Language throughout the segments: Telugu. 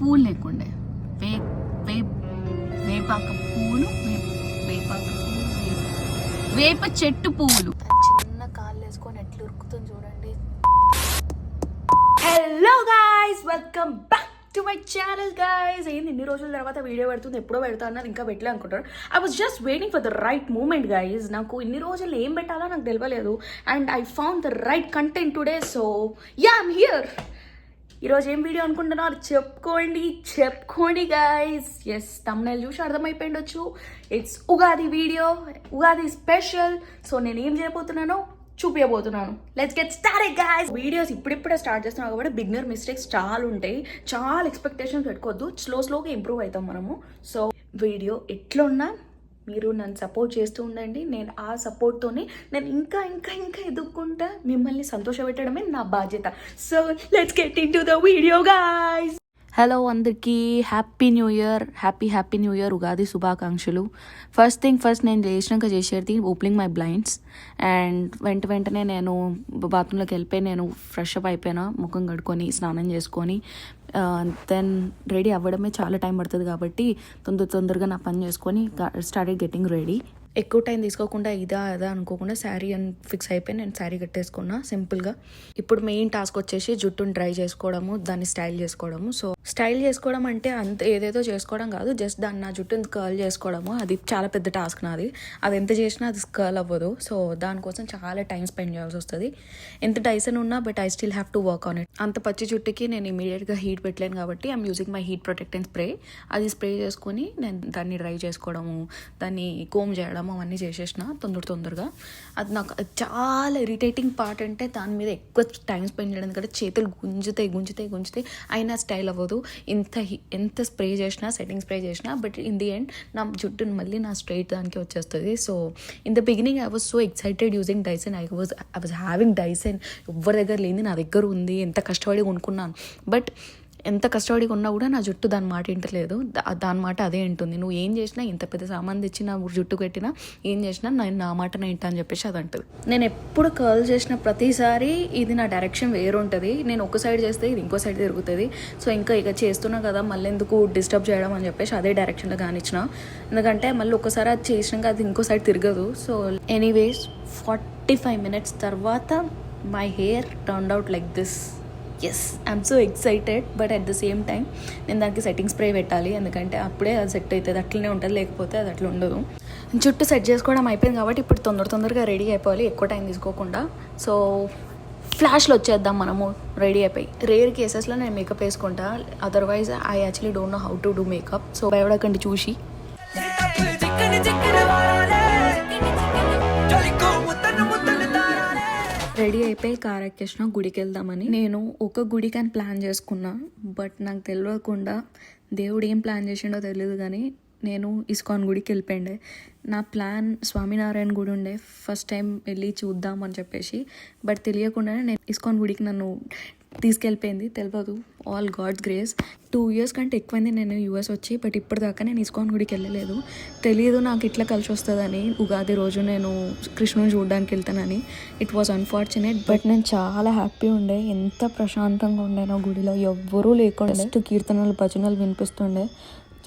పూలు లేకుండే, వే వే వేపాక పువ్వులు, వేపాక పువ్వులు, వేప చెట్టు పువ్వులు. చిన్న కాళ్ళు వేసుకొని ఎట్లా ఉరుకుతుంది చూడండి. Hello guys, welcome back to my channel guys. ఏంది ఇన్ని రోజుల తర్వాత వీడియో పెడుతుంది, ఎప్పుడో పెడతా అన్నది ఇంకా పెట్టలే అనుకుంటారు. I was just waiting for the right moment guys. నాకు ఇన్ని రోజులు ఏం పెట్టాలో నాకు తెలియలేదు and I found the right content today. So yeah, I'm here. ఈరోజు ఏం వీడియో అనుకుంటున్నారు చెప్పుకోండి గాయ్స్. ఎస్, తమ్నైల్ చూసి అర్థమైపోయిండొచ్చు, it's Ugadi video, Ugadi special. So నేను ఏం చేయబోతున్నానో చూపించబోతున్నాను. Let's get started guys. Videos ఇప్పుడిప్పుడే స్టార్ట్ చేస్తున్నాం కాబట్టి బిగినర్ మిస్టేక్స్ చాలా ఉంటాయి. చాలా ఎక్స్పెక్టేషన్స్ పెట్టుకోవద్దు, స్లోగా ఇంప్రూవ్ అవుతాం మనము. సో వీడియో ఎట్లున్నా మీరు నన్ను సపోర్ట్ చేస్తూ ఉండండి. నేను ఆ సపోర్ట్తోనే నేను ఇంకా ఎదుర్కొంటా. మిమ్మల్ని సంతోషపెట్టడమే నా బాధ్యత. So let's get into the video guys. Hello అందరికీ, happy new year, happy new year, Ugadi శుభాకాంక్షలు. ఫస్ట్ నేను చేసినాక చేసేది ఓపెనింగ్ మై బ్లైండ్స్ అండ్ వెంటనే నేను బాత్రూంలోకి వెళ్ళిపోయి నేను ఫ్రెష్ అప్ అయిపోయినా, ముఖం కడుక్కొని స్నానం చేసుకొని దెన్ రెడీ అవ్వడమే చాలా టైం పడుతుంది కాబట్టి తొందరగా నా పని చేసుకొని స్టార్టెడ్ గెట్టింగ్ రెడీ. ఎక్కువ టైం తీసుకోకుండా ఇదా అనుకోకుండా శారీ అని ఫిక్స్ అయిపోయి నేను శారీ కట్టేసుకున్నా సింపుల్గా. ఇప్పుడు మెయిన్ టాస్క్ వచ్చేసి జుట్టుని డ్రై చేసుకోవడము, దాన్ని స్టైల్ చేసుకోవడము. సో స్టైల్ చేసుకోవడం అంటే అంత ఏదేదో చేసుకోవడం కాదు, జస్ట్ దాన్ని నా జుట్టుని కర్ల్ చేసుకోవడము. అది చాలా పెద్ద టాస్క్ నాది. అది ఎంత చేసినా అది కర్ల్ అవ్వదు. సో దానికోసం చాలా టైం స్పెండ్ చేయాల్సి వస్తుంది. ఎంత డైసన్ ఉన్నా but I still have to work on it. అంత పచ్చి జుట్టుకి నేను ఇమీడియట్గా హీట్ పెట్టలేను కాబట్టి I'm using my heat protectant spray. అది స్ప్రే చేసుకొని నేను దాన్ని డ్రై చేసుకోవడము, దాన్ని కోమ్ చేయడం అవన్నీ చేసేసిన తొందరగా. అది నాకు చాలా ఇరిటేటింగ్ పార్ట్. అంటే దాని మీద ఎక్కువ టైం స్పెండ్ చేయడం కంటే చేతులు గుంజుతాయి అయినా స్టైల్ అవ్వదు. ఎంత స్ప్రే చేసినా, సెట్టింగ్ స్ప్రే చేసినా, బట్ ఇన్ ది ఎండ్ నా జుట్టును మళ్ళీ నా స్ట్రైట్ దానికి వచ్చేస్తుంది. So in the beginning I was so excited using Dyson. I was having Dyson. ఎవరి దగ్గర లేని నా దగ్గర ఉంది, ఎంత కష్టపడి కొనుక్కున్నాను. బట్ ఎంత కష్టపడి ఉన్నా కూడా నా జుట్టు దాని మాట వింటలేదు. దాని మాట అదే వింటుంది. నువ్వు ఏం చేసినా, ఇంత పెద్ద సామాన్ తెచ్చి నా జుట్టు పెట్టినా, ఏం చేసినా నేను నా మాట వింటా అని చెప్పేసి అది అంటుంది. నేను ఎప్పుడు కర్ల్ చేసిన ప్రతిసారి ఇది నా డైరెక్షన్ వేరు ఉంటుంది. నేను ఒక సైడ్ చేస్తే ఇది ఇంకో సైడ్ తిరుగుతుంది. సో ఇక చేస్తున్నా కదా, మళ్ళీ ఎందుకు డిస్టర్బ్ చేయడం అని చెప్పేసి అదే డైరెక్షన్లో కానిచ్చిన. ఎందుకంటే మళ్ళీ ఒకసారి అది చేసినాక అది ఇంకో సైడ్ తిరగదు. సో ఎనీవేస్ 45 minutes తర్వాత my hair turned out like this. Yes, I'm so excited. But at the same time నేను దానికి సెట్టింగ్ స్ప్రే పెట్టాలి, ఎందుకంటే అప్పుడే అది సెట్ అవుతుంది. అట్లనే ఉంటుంది, లేకపోతే అది అట్లా ఉండదు. జుట్టు సెట్ చేసుకోవడం అయిపోయింది కాబట్టి ఇప్పుడు తొందరగా రెడీ అయిపోవాలి, ఎక్కువ టైం తీసుకోకుండా. సో ఫ్లాష్లో వచ్చేద్దాం మనము రెడీ అయిపోయి. రేర్ కేసెస్లో నేను మేకప్ వేసుకుంటా, otherwise I actually don't know how to do makeup. So భయపడకండి చూసి. రెడీ అయిపోయి కార్ ఎక్కేసిన గుడికి వెళ్దామని. నేను ఒక గుడికి అని ప్లాన్ చేసుకున్నా, బట్ నాకు తెలియకుండా దేవుడు ఏం ప్లాన్ చేసిండో తెలియదు కానీ నేను ఇస్కాన్ గుడికి వెళ్ళిపోయిండే. నా ప్లాన్ స్వామినారాయణ గుడి ఉండే, ఫస్ట్ టైం వెళ్ళి చూద్దాం అని చెప్పేసి. బట్ తెలియకుండానే నేను ఇస్కాన్ గుడికి నన్ను తీసుకెళ్ళిపోయింది. తెలియదు, ఆల్ గాడ్స్ గ్రేస్. 2 years కంటే ఎక్కువైంది నేను యూఎస్ వచ్చి, బట్ ఇప్పటిదాకా నేను ఇస్కాన్ గుడికి వెళ్ళలేదు. తెలియదు నాకు ఇట్లా కలిసి వస్తుందని. ఉగాది రోజు నేను కృష్ణుని చూడడానికి వెళ్తానని. ఇట్ వాజ్ అన్ఫార్చునేట్, బట్ నేను చాలా హ్యాపీ ఉండే. ఎంత ప్రశాంతంగా ఉండేనో గుడిలో, ఎవ్వరూ లేకుండా, జస్ట్ కీర్తనలు భజనలు వినిపిస్తుండే.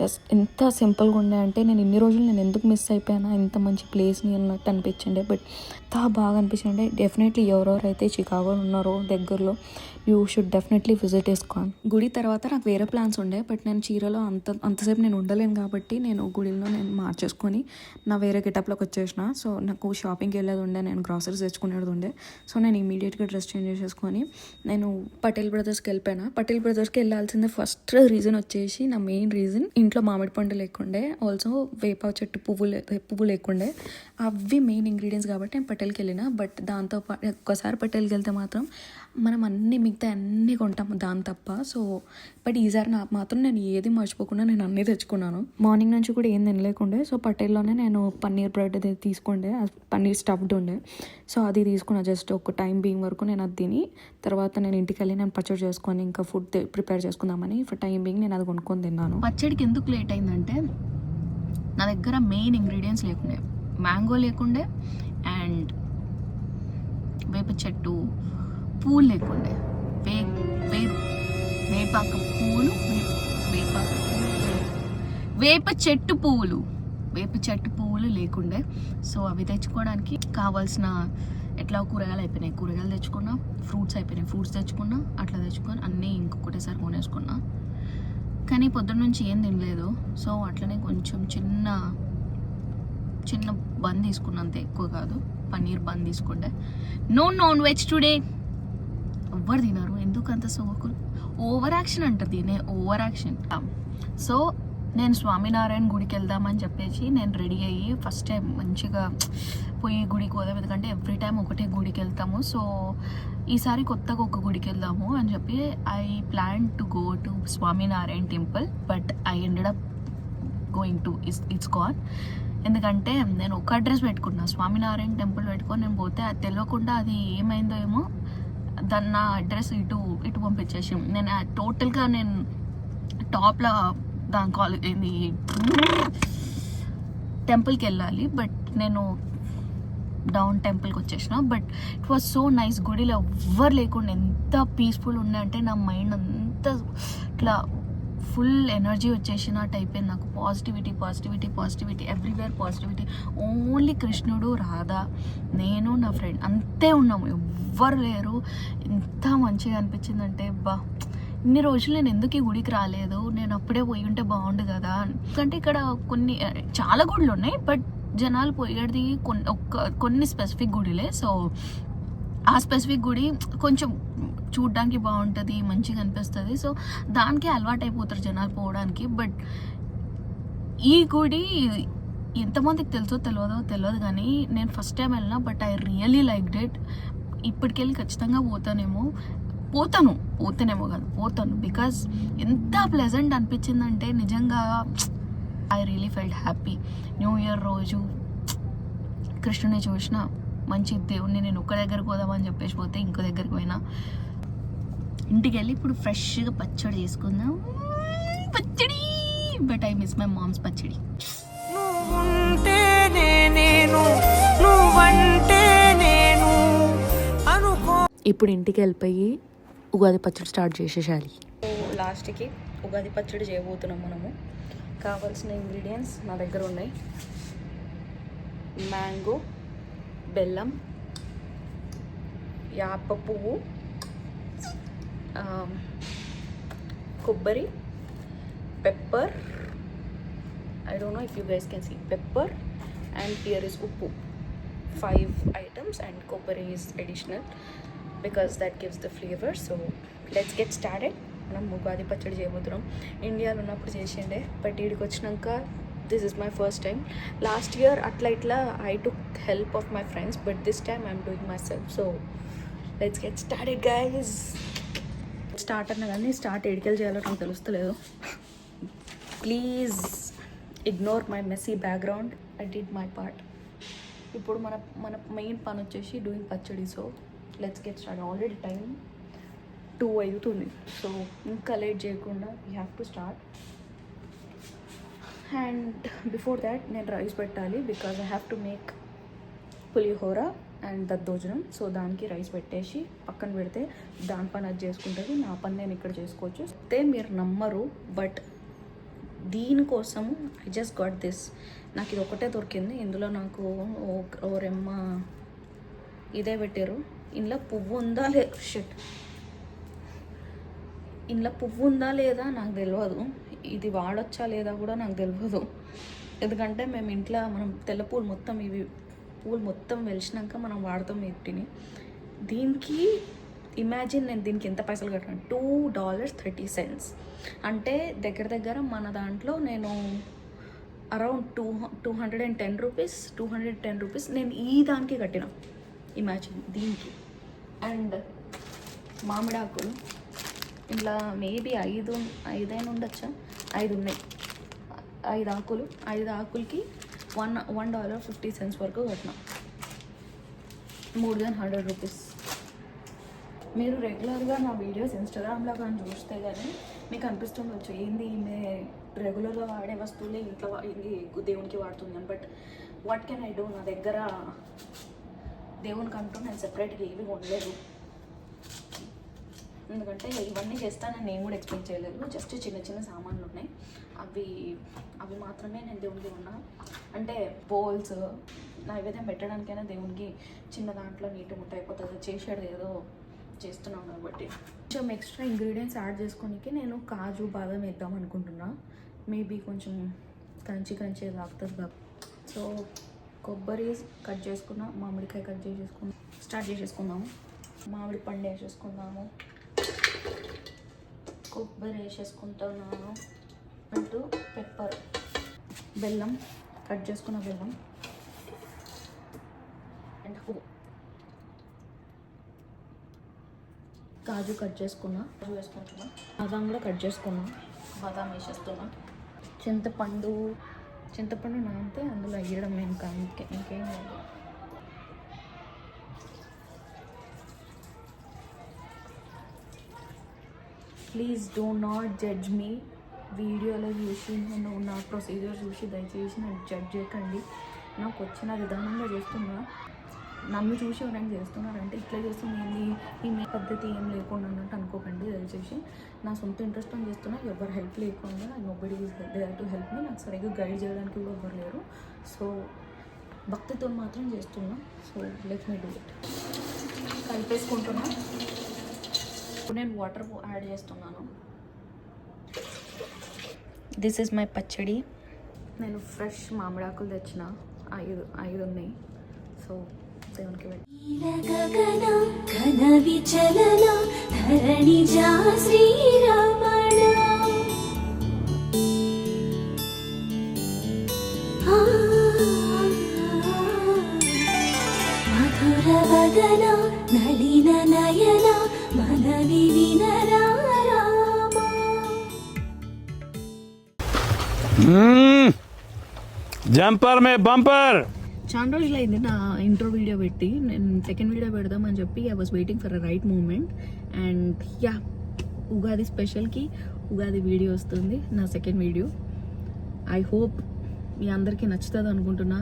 జస్ట్ ఎంత సింపుల్గా ఉండే అంటే నేను ఇన్ని రోజులు నేను ఎందుకు మిస్ అయిపోయానా ఇంత మంచి ప్లేస్ని అన్నట్టు అనిపించిండే. బట్ ఎంత బాగా అనిపించిండే. డెఫినెట్లీ ఎవరెవరైతే చికాగోలో ఉన్నారో దగ్గరలో, you should definitely visit ISKCON. గుడి తర్వాత నాకు వేరే ప్లాన్స్ ఉండే, బట్ నేను చీరలో అంతసేపు నేను ఉండలేను కాబట్టి నేను గుడిలో నేను మార్చేసుకొని నా వేరే గెటప్లోకి వచ్చేసిన. సో నాకు షాపింగ్కి వెళ్ళేది ఉండే, నేను గ్రాసరీస్ తెచ్చుకునేది ఉండే. సో నేను ఇమీడియట్గా డ్రెస్ చేంజ్ చేసేసుకొని నేను పటేల్ బ్రదర్స్కి వెళ్ళిపోయినా. పటేల్ బ్రదర్స్కి వెళ్ళాల్సిందే ఫస్ట్ రీజన్ వచ్చేసి, నా మెయిన్ రీజన్, ఇంట్లో మామిడి పండు లేకుండే, ఆల్సో వేప చెట్టు పువ్వు లేకుండే. అవి మెయిన్ ఇంగ్రీడియంట్స్ కాబట్టి నేను పటేల్కి వెళ్ళిన. బట్ దాంతో ఒక్కసారి పటేల్కి వెళ్తే మాత్రం మనం మిగతా అన్నీ కొంటాం దాని తప్ప. సో బట్ ఈసారి నాకు మాత్రం నేను ఏది మర్చిపోకుండా నేను అన్నీ తెచ్చుకున్నాను. మార్నింగ్ నుంచి కూడా ఏం తినలేకుండే. సో పటేల్లోనే నేను పన్నీర్ బ్రెడ్ అది తీసుకుండే, పన్నీర్ స్టఫ్డ్ ఉండే. సో అది తీసుకున్నా జస్ట్ ఒక టైం బీయింగ్ వరకు. నేను అది తిని తర్వాత నేను ఇంటికి వెళ్ళి నేను పచ్చడి చేసుకొని ఇంకా ఫుడ్ ప్రిపేర్ చేసుకుందామని ఫర్ టైం బీయింగ్ నేను అది కొనుక్కొని తిన్నాను. పచ్చడికి ఎందుకు లేట్ అయిందంటే నా దగ్గర మెయిన్ ఇంగ్రీడియంట్స్ లేకుండే, మ్యాంగో లేకుండే అండ్ వేప చెట్టు పూలు లేకుండే, వేపాక పువ్వులు, వేప చెట్టు పువ్వులు లేకుండే. సో అవి తెచ్చుకోవడానికి కావాల్సిన ఎట్లా కూరగాయలు అయిపోయినాయి, కూరగాయలు తెచ్చుకున్నా, ఫ్రూట్స్ అయిపోయినాయి, ఫ్రూట్స్ తెచ్చుకున్నా, అట్లా తెచ్చుకొని అన్నీ ఇంకొకటేసారి కొనేసుకున్నా. కానీ పొద్దున్న నుంచి ఏం తినలేదు. సో అట్లనే కొంచెం చిన్న బన్ తీసుకున్నా, అంతే, ఎక్కువ కాదు. పన్నీర్ బన్ తీసుకుంటే. No non veg today. ఎవ్వరు తినరు, ఎందుకు అంత సోకులు, ఓవర్ యాక్షన్ అంటారు దీనే, ఓవర్ యాక్షన్. సో నేను స్వామినారాయణ గుడికి వెళ్దామని చెప్పేసి నేను రెడీ అయ్యి ఫస్ట్ టైం మంచిగా పోయి గుడికి పోదాం, ఎందుకంటే ఎవ్రీ టైం ఒకటే గుడికి వెళ్తాము. సో ఈసారి కొత్తగా ఒక గుడికి వెళ్దాము అని చెప్పి I plan to go to Swaminarayan temple, but I ended up going to ISKCON. ఎందుకంటే నేను ఒక అడ్రస్ పెట్టుకున్నా, స్వామినారాయణ టెంపుల్ పెట్టుకొని నేను పోతే అది తెలియకుండా అది ఏమైందో ఏమో, దాన్ని నా అడ్రస్ ఇటు పంపించేసి నేను టోటల్గా నేను టాప్లో దాని కాలేజ్ ఏంది టెంపుల్కి వెళ్ళాలి, బట్ నేను డౌన్ టెంపుల్కి వచ్చేసిన. But it was so nice. గుడిలో ఎవ్వరు లేకుండా ఎంత పీస్ఫుల్ ఉన్నాయంటే నా మైండ్ అంతా ఇట్లా ఫుల్ ఎనర్జీ వచ్చేసినట్టు అయిపోయింది నాకు. Positivity everywhere positivity. ఓన్లీ కృష్ణుడు, రాధా, నేను, నా ఫ్రెండ్ అంతే ఉన్నాము, ఎవ్వరు లేరు. ఎంత మంచిగా అనిపించిందంటే, బా ఇన్ని రోజులు నేను ఎందుకు ఈ గుడికి రాలేదు, నేను అప్పుడే పోయి ఉంటే బాగుండు కదా. ఎందుకంటే ఇక్కడ చాలా గుడులు ఉన్నాయి, బట్ జనాలు పోయేది కొన్ని స్పెసిఫిక్ గుడిలే. సో ఆ స్పెసిఫిక్ గుడి కొంచెం చూడ్డానికి బాగుంటుంది, మంచిగా అనిపిస్తుంది. సో దానికే అలవాటు అయిపోతారు జనాలు పోవడానికి. బట్ ఈ గుడి ఎంతమందికి తెలుసో తెలియదు కానీ నేను ఫస్ట్ టైం వెళ్ళినా, but I really liked it. ఇప్పటికెళ్ళి ఖచ్చితంగా పోతాను బికాజ్ ఎంత ప్లెజెంట్ అనిపించిందంటే నిజంగా I really felt happy. New year రోజు కృష్ణుని చూసిన, మంచి దేవుణ్ణి నేను ఒక్క దగ్గరకు పోదామని చెప్పేసి పోతే ఇంకో దగ్గరికి పోయినా. ఇంటికి వెళ్ళి ఇప్పుడు ఫ్రెష్గా పచ్చడి చేసుకుందాం. పచ్చడి, but I miss my mom's పచ్చడి. ఇప్పుడు ఇంటికి వెళ్ళిపోయి ఉగాది పచ్చడి స్టార్ట్ చేసేసాలి. లాస్ట్కి ఉగాది పచ్చడి చేయబోతున్నాం మనము. కావాల్సిన ఇంగ్రీడియంట్స్ నా దగ్గర ఉన్నాయి. మ్యాంగో, బెల్లం, యాప పువ్వు, కొబ్బరి, pepper, I don't know if you guys can see, pepper, and here is uppu. 5 items, and koppari is additional because that gives the flavor. So let's get started. మనం ఉగాది పచ్చడి చేయబోతున్నాం. ఇండియాలో ఉన్నప్పుడు చేసిండే, బట్ ఈడికి వచ్చినాక this is my first time. Last year అట్లా I took help of my friends, but this time I'm doing myself. So let's get started guys. Start అన్నా కానీ స్టార్ట్ ఎడికెళ్ళి చేయాలో నాకు తెలుస్తలేదు. Please ignore my messy background. I did my part. ఇప్పుడు మన మెయిన్ పని వచ్చేసి డూయింగ్ పచ్చడి. So let's get start. Already time 2 అవుతుంది. సో ఇంకా లేట్ చేయకుండా we have to start. And before that నేను రైస్ పెట్టాలి, because I have to make pulihora and దద్దోజనం. సో దానికి రైస్ పెట్టేసి పక్కన పెడితే దాని పని అది చేసుకుంటుంది, నా పని నేను ఇక్కడ చేసుకోవచ్చు. అయితే మీరు నమ్మరు, బట్ దీనికోసం ఐ జస్ట్ గాట్ దిస్. నాకు ఇది ఒకటే దొరికింది. ఇందులో నాకు ఓ రెమ్మ ఇదే పెట్టారు. ఇందులో పువ్వు ఉందా ఇందులో పువ్వు ఉందా లేదా నాకు తెలియదు. ఇది వాడొచ్చా లేదా కూడా నాకు తెలియదు. ఎందుకంటే మేము ఇంట్లో మనం తెల్ల పూలు మొత్తం ఇవి పూలు మొత్తం వెలిసినాక మనం వాడతాం వీటిని. దీనికి ఇమాజిన్ నేను దీనికి ఎంత పైసలు కట్టాను, $2.30. అంటే దగ్గర మన దాంట్లో నేను అరౌండ్ 210 రూపీస్ నేను ఈ దానికి కట్టిన. ఇమాజిన్ దీనికి. అండ్ మామిడాకులు ఇలా మేబీ 5 ఉండొచ్చా, 5 ఉన్నాయి. 5 ఆకులు, 5 ఆకులకి $1.50 వరకు కట్టిన. more than 100 rupees. మీరు రెగ్యులర్గా నా వీడియోస్ ఇన్స్టాగ్రామ్లో కానీ చూస్తే కానీ మీకు అనిపిస్తుండొచ్చు ఏంది ఈమె రెగ్యులర్గా వాడే వస్తువులే ఇంట్లో దేవునికి వాడుతుంది అని. But what can I do, నా దగ్గర దేవునికి అంటూ నేను సెపరేట్గా ఏవి ఉండలేదు. ఎందుకంటే ఇవన్నీ చేస్తానని నేను కూడా ఎక్స్పెక్ట్ చేయలేదు. జస్ట్ చిన్న చిన్న సామాన్లు ఉన్నాయి, అవి అవి మాత్రమే నేను దేవునికి ఉన్నా. అంటే బౌల్స్ నైవేద్యం పెట్టడానికైనా దేవునికి చిన్న దాంట్లో నీటి ముట్ట అయిపోతుంది, చేసేది ఏదో చేస్తున్నాం కాబట్టి. కొంచెం ఎక్స్ట్రా ఇంగ్రీడియంట్స్ యాడ్ చేసుకోనికి నేను కాజు బాదం వేద్దాం అనుకుంటున్నా. మేబీ కొంచెం క్రంచీ లాగుతుంది కాబట్టి. సో కొబ్బరి కట్ చేసుకున్నా, మామిడికాయ కట్ చేసేసుకున్నా, స్టార్ట్ చేసేసుకుందాము. మామిడి పండు వేసేసుకుందాము, కొబ్బరి వేసేసుకుంటున్నాను, అంటూ పెప్పర్, బెల్లం కట్ చేసుకున్న బెల్లం అండ్ కాజు కట్ చేసుకున్నా, కాజు వేసుకుంటున్నా, బాదాం కూడా కట్ చేసుకున్నా, బాదాం వేసేస్తున్నా. చింతపండు నానితే అందులో వేయడం ఇంకేం లేదు. Please do not judge me. వీడియోలో చూసి నేను నా ప్రొసీజర్ చూసి దయచేసి నన్ను జడ్జ్ చేయకండి. నాకు వచ్చిన విధానంగా చేస్తున్నా, నన్ను చూసి ఎవరైనా చేస్తున్నారంటే ఇట్లా చేస్తుంది ఈ పద్ధతి ఏం లేకుండా అన్నట్టు అనుకోకండి దయచేసి. నా సొంత ఇంట్రెస్ట్తో చేస్తున్నా, ఎవరు హెల్ప్ లేకుండా, nobody is there to help me. నాకు సరిగ్గా గైడ్ చేయడానికి కూడా ఎవరు లేరు. సో భక్తితో మాత్రం చేస్తున్నా. So let me do it. కలిపేసుకుంటున్నా. ఇప్పుడు నేను వాటర్ యాడ్ చేస్తున్నాను. This is my pachadi. నేను ఫ్రెష్ మామిడాకులు తెచ్చిన 5 ఉన్నాయి. సో దేవునికి నలిన నయన మనవి వినరా జంపర్ మే బంపర్. చాలా రోజులు అయింది నా ఇంట్రో వీడియో పెట్టి. నేను సెకండ్ వీడియో పెడదామని చెప్పి I was waiting for a right moment. And ya, Ugadi స్పెషల్కి ఉగాది వీడియో వస్తుంది, నా సెకండ్ వీడియో. ఐ హోప్ మీ అందరికీ నచ్చుతుంది అనుకుంటున్నా.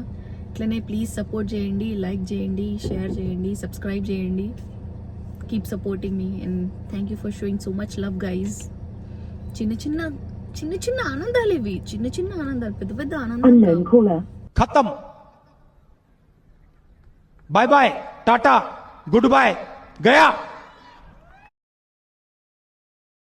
ఇట్లనే ప్లీజ్ సపోర్ట్ చేయండి, లైక్ చేయండి, షేర్ చేయండి, సబ్స్క్రైబ్ చేయండి. Keep supporting me and thank you for showing so much love guys. చిన్న చిన్న ఆనందాలు ఇవి, చిన్న ఆనందాలు, పెద్ద ఆనందాలు. खत्म. Bye bye, tata, goodbye, गया.